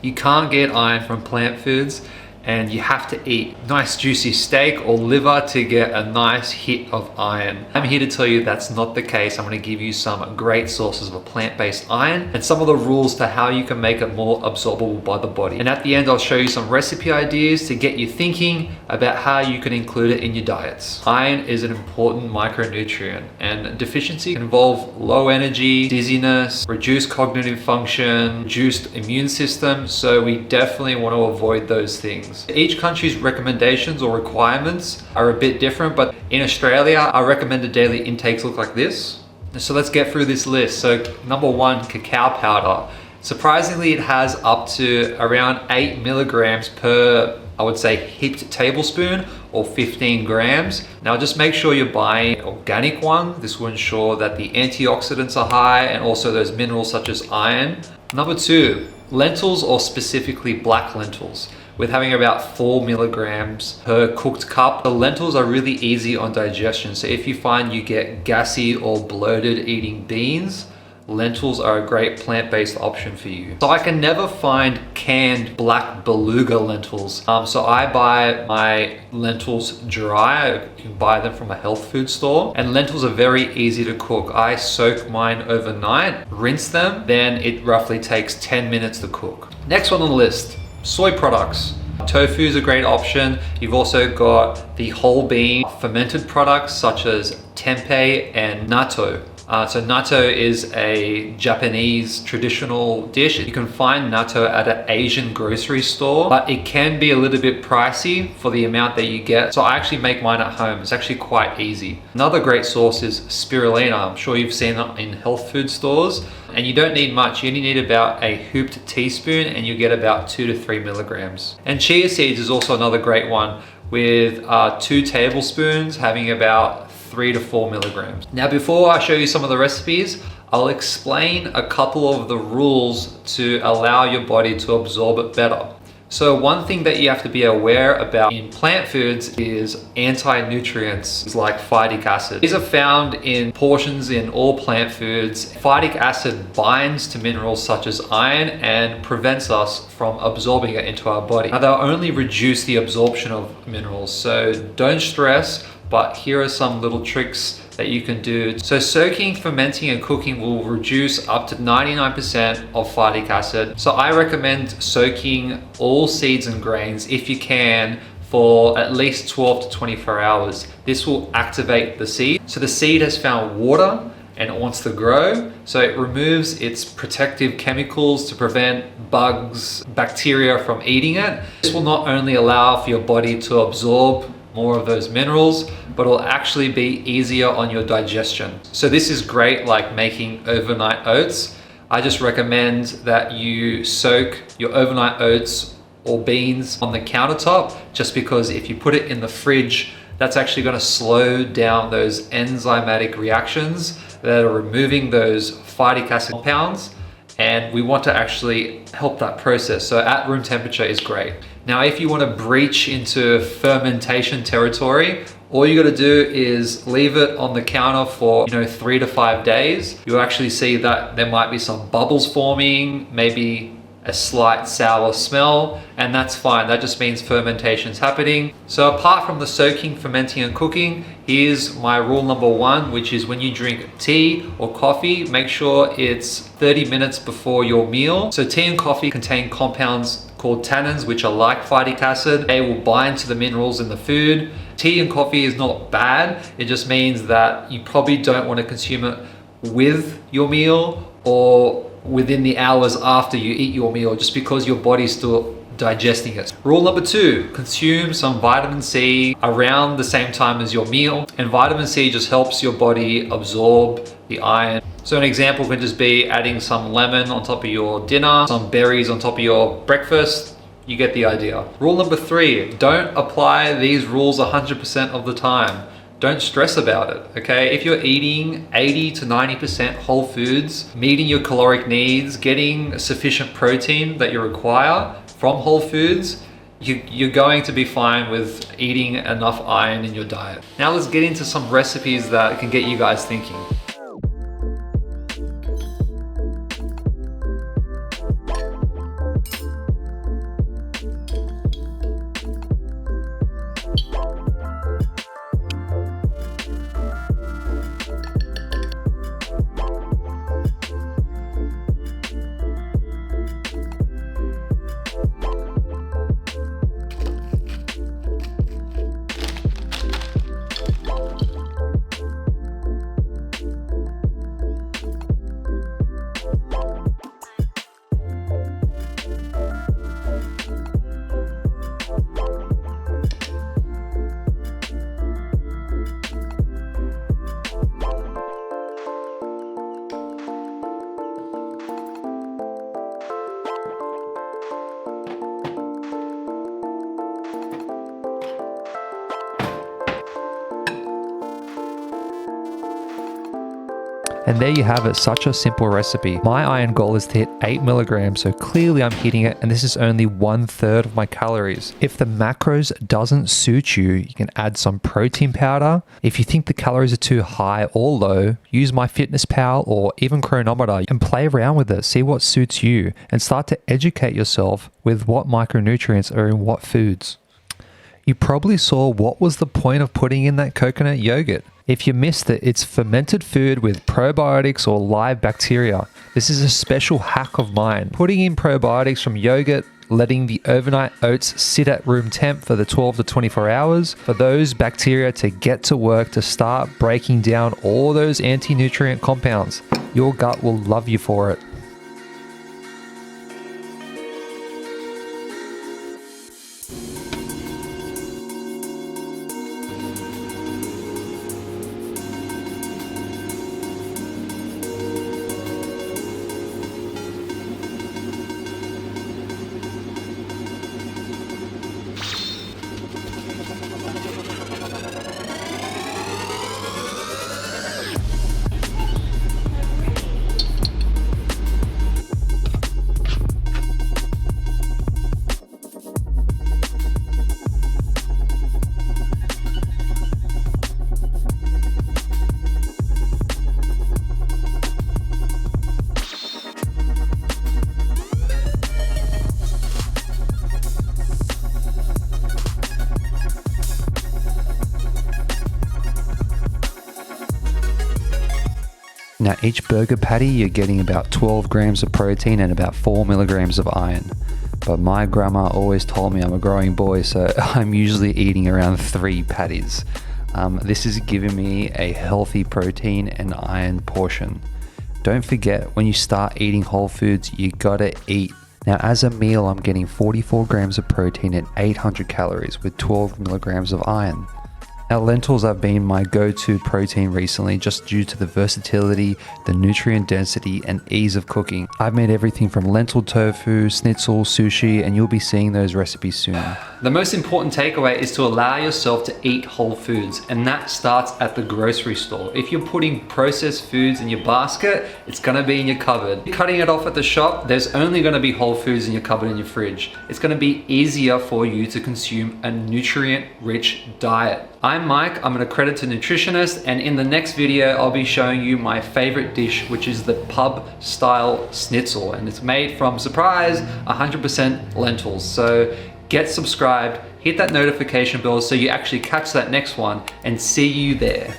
You can't get iron from plant foods, and you have to eat nice juicy steak or liver to get a nice hit of iron. I'm here to tell you that's not the case. I'm going to give you some great sources of a plant-based iron and some of the rules to how you can make it more absorbable by the body. And at the end, I'll show you some recipe ideas to get you thinking about how you can include it in your diets. Iron is an important micronutrient, and deficiency can involve low energy, dizziness, reduced cognitive function, reduced immune system, so we definitely want to avoid those things. Each country's recommendations or requirements are a bit different, but in Australia, our recommended daily intakes look like this. So let's get through this list. So number 1, cacao powder. Surprisingly, it has up to around 8 milligrams per, I would say, heaped tablespoon, or 15 grams. Now just make sure you're buying an organic one. This will ensure that the antioxidants are high and also those minerals such as iron. Number 2, lentils, or specifically black lentils, with having about 4 milligrams per cooked cup. The lentils are really easy on digestion. So if you find you get gassy or bloated eating beans, lentils are a great plant-based option for you. So I can never find canned black beluga lentils. So I buy my lentils dry. You can buy them from a health food store. And lentils are very easy to cook. I soak mine overnight, rinse them, then it roughly takes 10 minutes to cook. Next one on the list, soy products. Tofu is a great option. You've also got the whole bean fermented products such as tempeh and natto. So natto is a Japanese traditional dish. You can find natto at an Asian grocery store, but it can be a little bit pricey for the amount that you get. So I actually make mine at home. It's actually quite easy. Another great source is spirulina. I'm sure you've seen it in health food stores. And you don't need much. You only need about a hooped teaspoon and you get about 2 to 3 milligrams. And chia seeds is also another great one, with 2 tablespoons having about 3 to 4 milligrams. Now, before I show you some of the recipes, I'll explain a couple of the rules to allow your body to absorb it better. So one thing that you have to be aware about in plant foods is anti-nutrients like phytic acid. These are found in portions in all plant foods. Phytic acid binds to minerals such as iron and prevents us from absorbing it into our body. Now, they'll only reduce the absorption of minerals, so don't stress, but here are some little tricks that you can do. So soaking, fermenting, and cooking will reduce up to 99% of phytic acid. So I recommend soaking all seeds and grains, if you can, for at least 12 to 24 hours. This will activate the seed. So the seed has found water and it wants to grow. So it removes its protective chemicals to prevent bugs, bacteria from eating it. This will not only allow for your body to absorb more of those minerals, but it'll actually be easier on your digestion. So this is great, like making overnight oats. I just recommend that you soak your overnight oats or beans on the countertop, just because if you put it in the fridge, that's actually going to slow down those enzymatic reactions that are removing those phytic acid compounds, and we want to actually help that process. So at room temperature is great. Now, if you want to breach into fermentation territory, all you got to do is leave it on the counter for 3 to 5 days. You'll actually see that there might be some bubbles forming, maybe a slight sour smell, and that's fine. That just means fermentation's happening. So apart from the soaking, fermenting, and cooking, here's my rule number 1, which is when you drink tea or coffee, make sure it's 30 minutes before your meal. So tea and coffee contain compounds called tannins, which are like phytic acid. They will bind to the minerals in the food. Tea and coffee is not bad. It just means that you probably don't want to consume it with your meal or within the hours after you eat your meal, just because your body's still digesting it. Rule number 2, consume some vitamin C around the same time as your meal. And vitamin C just helps your body absorb the iron. So an example can just be adding some lemon on top of your dinner, some berries on top of your breakfast. You get the idea. Rule number 3, don't apply these rules 100% of the time. Don't stress about it, okay? If you're eating 80 to 90% whole foods, meeting your caloric needs, getting sufficient protein that you require from whole foods, you're going to be fine with eating enough iron in your diet. Now let's get into some recipes that can get you guys thinking. And there you have it, such a simple recipe. My iron goal is to hit 8 milligrams, so clearly I'm hitting it, and this is only 1/3 of my calories. If the macros doesn't suit you, you can add some protein powder. If you think the calories are too high or low, use MyFitnessPal or even Chronometer and play around with it, see what suits you, and start to educate yourself with what micronutrients are in what foods. You probably saw what was the point of putting in that coconut yogurt. If you missed it, it's fermented food with probiotics or live bacteria. This is a special hack of mine. Putting in probiotics from yogurt, letting the overnight oats sit at room temp for the 12 to 24 hours for those bacteria to get to work to start breaking down all those anti-nutrient compounds. Your gut will love you for it. Now each burger patty you're getting about 12 grams of protein and about 4 milligrams of iron. But my grandma always told me I'm a growing boy, so I'm usually eating around 3 patties. This is giving me a healthy protein and iron portion. Don't forget, when you start eating whole foods, you gotta eat. Now as a meal, I'm getting 44 grams of protein and 800 calories with 12 milligrams of iron. Now lentils have been my go-to protein recently just due to the versatility, the nutrient density, and ease of cooking. I've made everything from lentil tofu, schnitzel, sushi, and you'll be seeing those recipes soon. The most important takeaway is to allow yourself to eat whole foods, and that starts at the grocery store. If you're putting processed foods in your basket, it's gonna be in your cupboard. Cutting it off at the shop, there's only gonna be whole foods in your cupboard in your fridge. It's gonna be easier for you to consume a nutrient-rich diet. I'm Mike, I'm an accredited nutritionist, and in the next video, I'll be showing you my favorite dish, which is the pub style schnitzel. And it's made from, surprise, 100% lentils. So get subscribed, hit that notification bell so you actually catch that next one, and see you there.